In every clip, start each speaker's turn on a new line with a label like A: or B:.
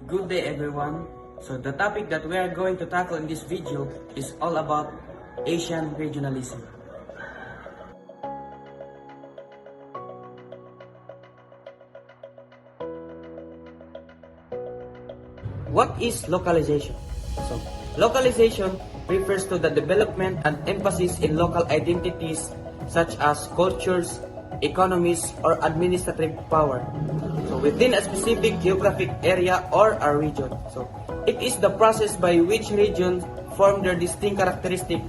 A: Good day everyone. So the topic that we are going to tackle in this video is all about Asian regionalism. What is localization? So localization refers to the development and emphasis in local identities such as cultures, economies, or administrative power. So within a specific geographic area or a region. So it is the process by which regions form their distinct characteristic,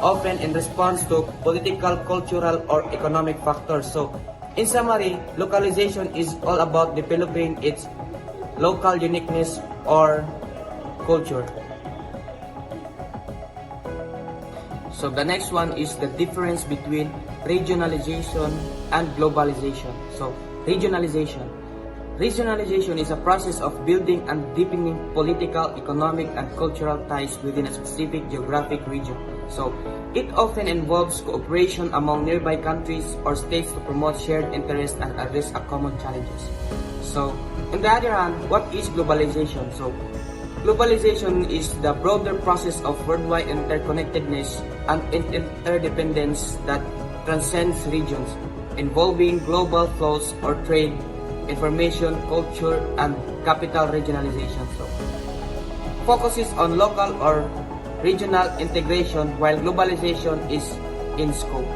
A: often in response to political, cultural, or economic factors. So in summary, localization is all about developing its local uniqueness or culture. So the next one is the difference between regionalization and globalization. So regionalization. Regionalization is a process of building and deepening political, economic, and cultural ties within a specific geographic region. So it often involves cooperation among nearby countries or states to promote shared interests and address common challenges. So on the other hand, what is globalization? So globalization is the broader process of worldwide interconnectedness and interdependence that transcends regions, involving global flows or trade, information, culture, and capital regionalization. So, focuses on local or regional integration while globalization is in scope.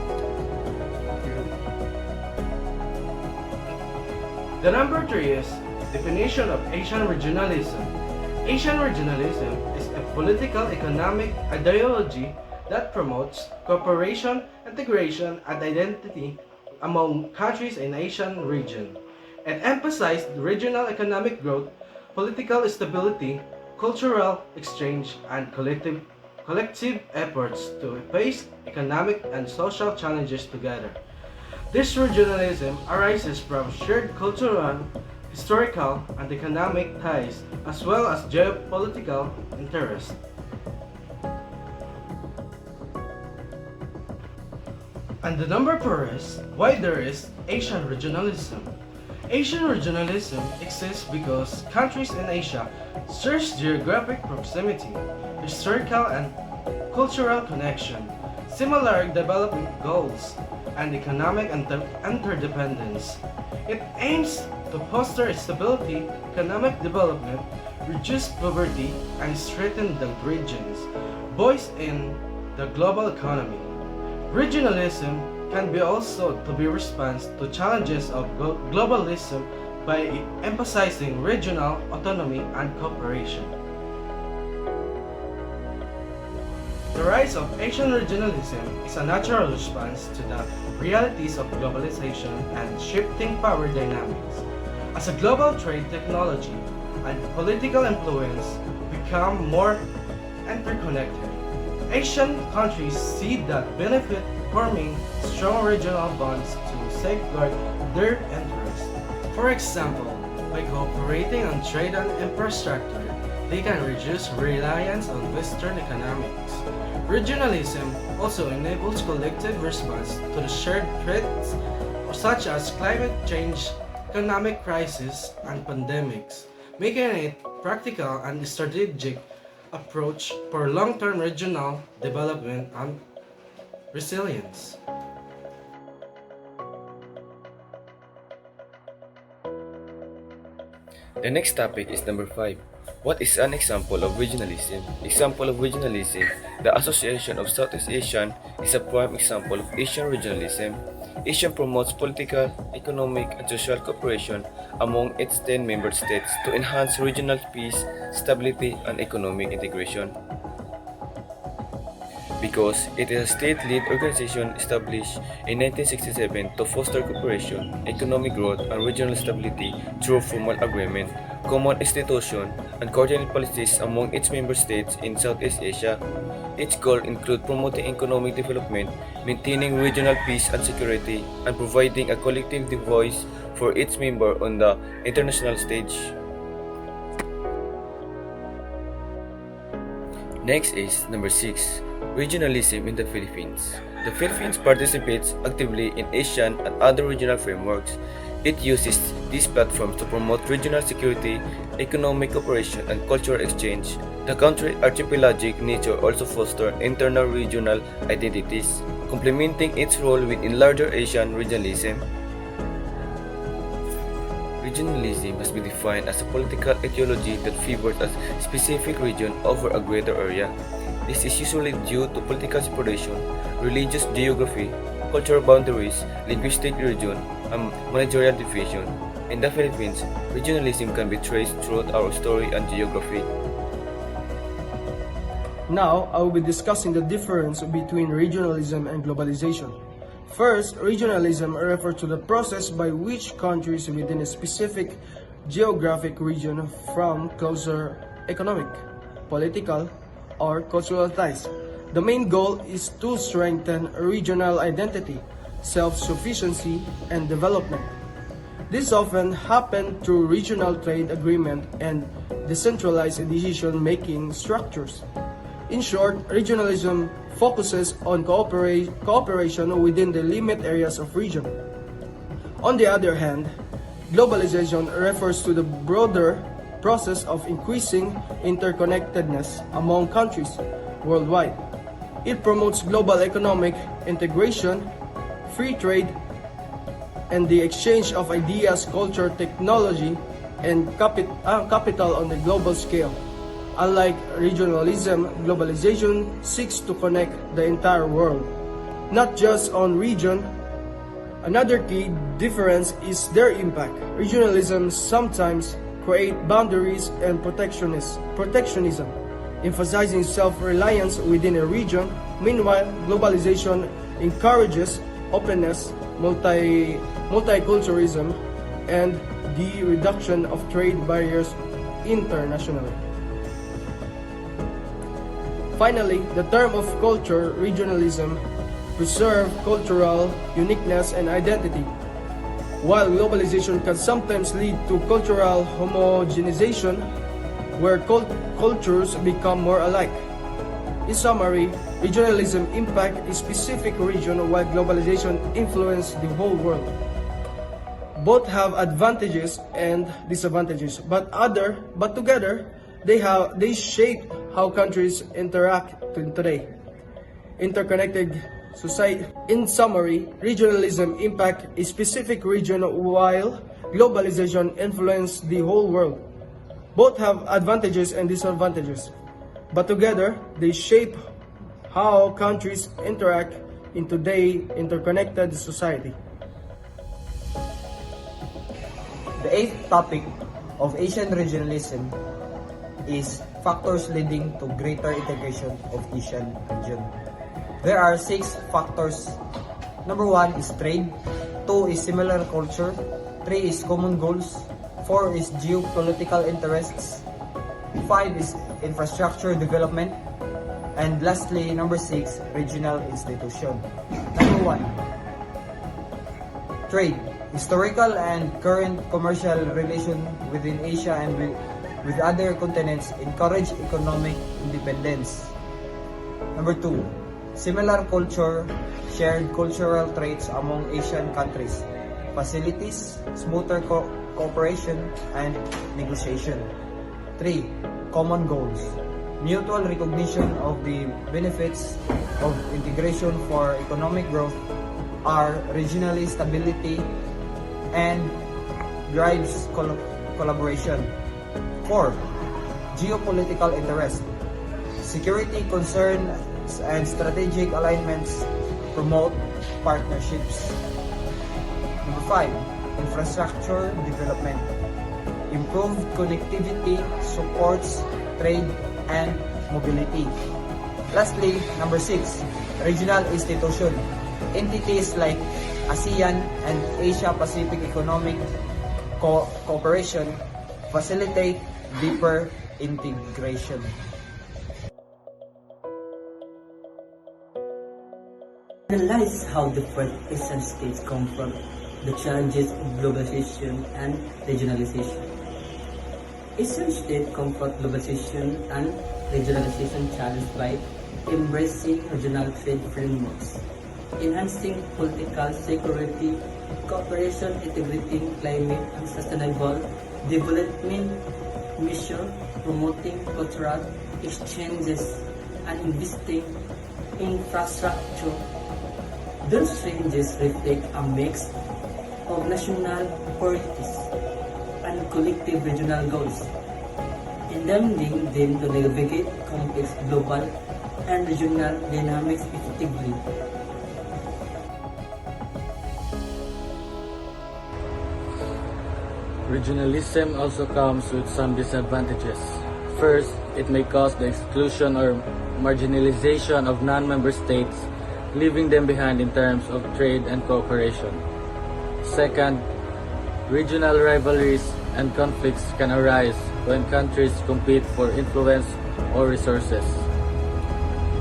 B: The number 3 is definition of Asian regionalism. Asian regionalism is a political economic ideology that promotes cooperation, integration, and identity among countries in Asian region. It emphasized regional economic growth, political stability, cultural exchange, and collective efforts to face economic and social challenges together. This regionalism arises from shared cultural, historical, and economic ties, as well as geopolitical interests. And the number 4 is why there is Asian regionalism. Asian regionalism exists because countries in Asia share geographic proximity, historical and cultural connection, similar development goals, and economic interdependence. It aims to foster stability, economic development, reduce poverty, and strengthen the region's voice in the global economy. Regionalism can be also to be response to challenges of globalism by emphasizing regional autonomy and cooperation. The rise of Asian regionalism is a natural response to the realities of globalization and shifting power dynamics. As a global trade, technology, and political influence become more interconnected, Asian countries see that benefit forming strong regional bonds to safeguard their interests. For example, by cooperating on trade and infrastructure, they can reduce reliance on Western economics. Regionalism also enables collective response to the shared threats such as climate change, economic crisis, and pandemics, making it practical and strategic approach for long-term regional development and resilience.
C: The next topic is number 5. What is an example of regionalism? Example of regionalism. The Association of Southeast Asian is a prime example of Asian regionalism. ASEAN promotes political, economic, and social cooperation among its 10 member states to enhance regional peace, stability, and economic integration. Because it is a state-led organization established in 1967 to foster cooperation, economic growth, and regional stability through formal agreement, common institution, and coordinated policies among its member states in Southeast Asia. Its goal include promoting economic development, maintaining regional peace and security, and providing a collective voice for its member on the international stage. Next is number 6. Regionalism in the Philippines. The Philippines participates actively in Asian and other regional frameworks. It uses these platforms to promote regional security, economic cooperation, and cultural exchange. The country's archipelagic nature also fosters internal regional identities, complementing its role within larger Asian regionalism. Regionalism has been defined as a political ideology that favors a specific region over a greater area. This is usually due to political separation, religious geography, cultural boundaries, linguistic region, and managerial division. In the Philippines, regionalism can be traced throughout our story and geography.
D: Now, I will be discussing the difference between regionalism and globalization. First, regionalism refers to the process by which countries within a specific geographic region form closer economic, political, or cultural ties. The main goal is to strengthen regional identity, self-sufficiency, and development. This often happens through regional trade agreement and decentralized decision-making structures. In short, regionalism focuses on cooperation within the limit areas of region. On the other hand, globalization refers to the broader process of increasing interconnectedness among countries worldwide. It promotes global economic integration, free trade, and the exchange of ideas, culture, technology, and capital on the global scale. Unlike regionalism, globalization seeks to connect the entire world, not just on region. Another key difference is their impact. Regionalism sometimes create boundaries and protectionism, emphasizing self-reliance within a region. Meanwhile, globalization encourages openness, multiculturalism, and the reduction of trade barriers internationally. Finally, the term of culture, regionalism, preserve cultural uniqueness and identity, while globalization can sometimes lead to cultural homogenization, where cultures become more alike. In summary, regionalism impacts a specific region while globalization influences the whole world. Both have advantages and disadvantages, but together they shape how countries interact today. Interconnected society. In summary, regionalism impacts a specific region while globalization influences the whole world. Both have advantages and disadvantages, but together they shape how countries interact in today's interconnected society.
A: The eighth topic of Asian regionalism is factors leading to greater integration of Asian region. There are 6 factors. Number 1 is trade, 2 is similar culture, 3 is common goals, 4 is geopolitical interests, 5 is infrastructure development, and lastly, number 6, regional institution. Number 1, trade, historical and current commercial relation within Asia and with other continents encourage economic independence. Number 2, similar culture, shared cultural traits among Asian countries, facilities, smoother cooperation, and negotiation. 3. Common goals, mutual recognition of the benefits of integration for economic growth, are regional stability, and drives collaboration. 4. Geopolitical interest, security concerns and strategic alignments promote partnerships. Number 5. Infrastructure development, improved connectivity supports trade and mobility. Lastly, number 6. Regional institution, entities like ASEAN and Asia-Pacific Economic Cooperation facilitate deeper integration.
E: Analyze how different Asian states confront the challenges of globalization and regionalization. Asian states confront globalization and regionalization challenges by embracing regional trade frameworks, enhancing political security cooperation integrating climate and sustainable development mission, promoting cultural exchanges and investing in infrastructure. Those changes reflect a mix of national priorities and collective regional goals, enabling them to navigate complex global and regional dynamics effectively.
F: Regionalism also comes with some disadvantages. First, it may cause the exclusion or marginalization of non-member states, leaving them behind in terms of trade and cooperation. Second, regional rivalries and conflicts can arise when countries compete for influence or resources.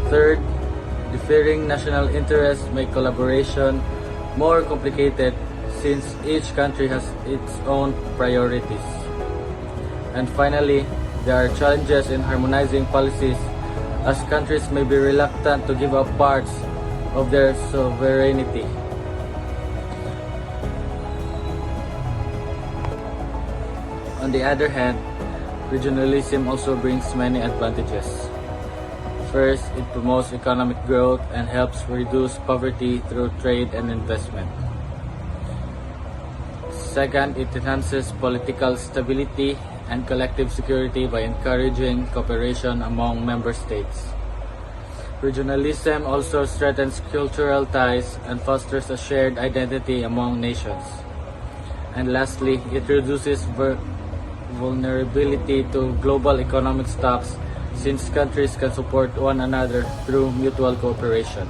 F: Third, differing national interests make collaboration more complicated since each country has its own priorities. And finally, there are challenges in harmonizing policies as countries may be reluctant to give up parts of their sovereignty. On the other hand, regionalism also brings many advantages. First, it promotes economic growth and helps reduce poverty through trade and investment. Second, it enhances political stability and collective security by encouraging cooperation among member states. Regionalism also strengthens cultural ties and fosters a shared identity among nations. And lastly, it reduces vulnerability to global economic shocks since countries can support one another through mutual cooperation.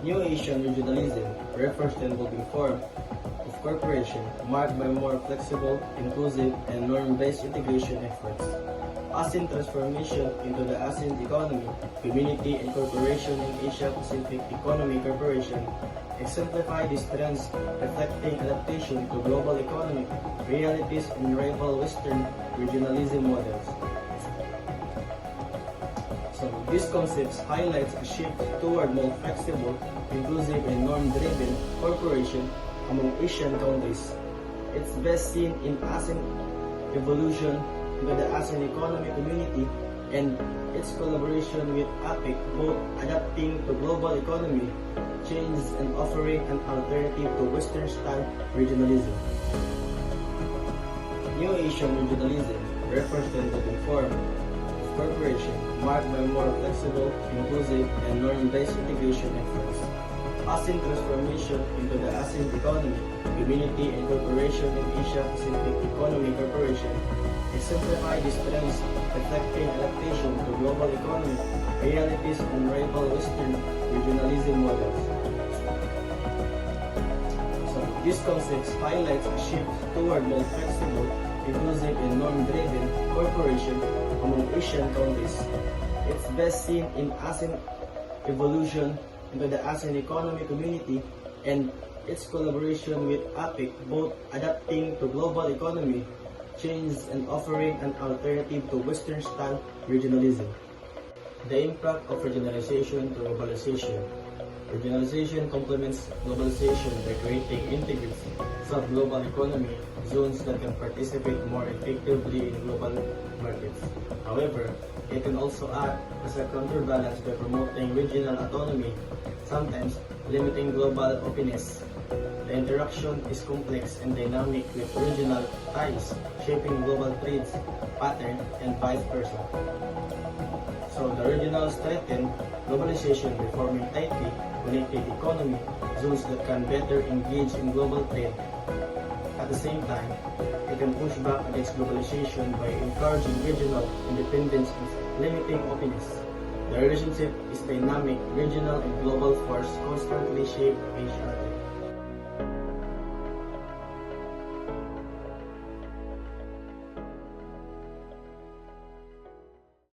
A: New Asian regionalism refers to an evolving form of cooperation marked by more flexible, inclusive, and norm-based integration efforts. ASEAN transformation into the ASEAN economy, community, and corporation in Asia-Pacific Economic Corporation exemplify these trends, reflecting adaptation to global economic realities and rival Western regionalism models. So these concepts highlights a shift toward more flexible, inclusive, and norm-driven cooperation among Asian countries. It's best seen in ASEAN evolution into the ASEAN economic community and its collaboration with APEC, both adapting to global economy changes and offering an alternative to Western-style regionalism. New Asian regionalism refers to an evolving form of cooperation marked by more flexible, inclusive, and norm-based integration efforts. ASEAN transformation into the ASEAN economy, community, and corporation in Asia-Pacific Economic Corporation exemplify these trends, reflecting adaptation to global economic realities and rival Western regionalism models. So these concepts highlight a shift toward more flexible, inclusive, and norm-driven cooperation among Asian countries. It's best seen in ASEAN evolution into the ASEAN economic community and its collaboration with APEC, both adapting to global economy changes and offering an alternative to Western-style regionalism. The impact of regionalization to globalization. Regionalization complements globalization by creating integrated sub-global economy zones that can participate more effectively in global markets. However, it can also act as a counterbalance by promoting regional autonomy, sometimes limiting global openness. The interaction is complex and dynamic with regional ties shaping global trade pattern and vice versa. So the regional strengthen globalization by forming tightly connected economy zones that can better engage in global trade. At the same time, it can push back against globalization by encouraging regional independence and limiting openness. The relationship is dynamic, regional and global force constantly shape each other.